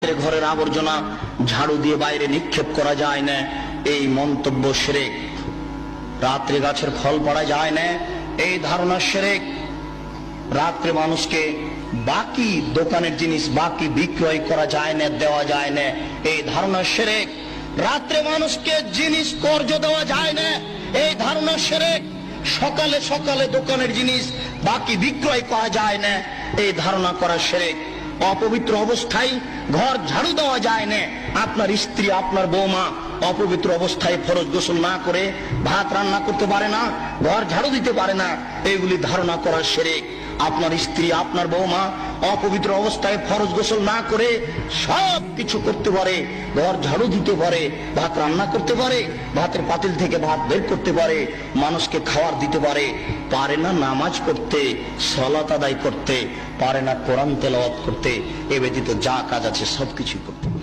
রাত্রে ঘরের আবর্জনা ঝাড়ু দিয়ে বাইরে নিক্ষেপ করা যায় না, এই মন্তব্য শিরক। রাত্রে গাছের ফল পড়া যায় না, এই ধারণা শিরক। রাত্রে মানুষকে বাকি দোকানের জিনিস বাকি বিক্রয় করা যায় না, দেওয়া যায় না, এই ধারণা শিরক। রাত্রে মানুষকে জিনিস কর্জ দেওয়া যায় না, এই ধারণা শিরক। সকালে সকালে দোকানের জিনিস বাকি বিক্রয় করা যায় না, এই ধারণা করা শিরক। অপবিত্র অবস্থায় ঘর ঝাড়ু দেওয়া যায় না। আপনার স্ত্রী, আপনার বৌমা অপবিত্র অবস্থায় ফরজ গোসল না করে ভাত রান্না করতে পারে না, ঘর ঝাড়ু দিতে পারে না, এইগুলি ধারণা করা শিরক। আপনার স্ত্রী, আপনার বৌমা অপবিত্র অবস্থায় ফরজ গোসল না করে সব কিছু করতে পারে, ঘর ঝাড়ু দিতে পারে, ভাত রান্না করতে পারে, ভাতের পাতিল থেকে ভাত বের করতে পারে, মানুষকে খাবার দিতে পারে, পারে না নামাজ পড়তে, সালাত আদায় করতে, পারে না কোরআন তেলাওয়াত করতে, এ ব্যতীত যা কাজ আছে সবকিছু করতে পারে।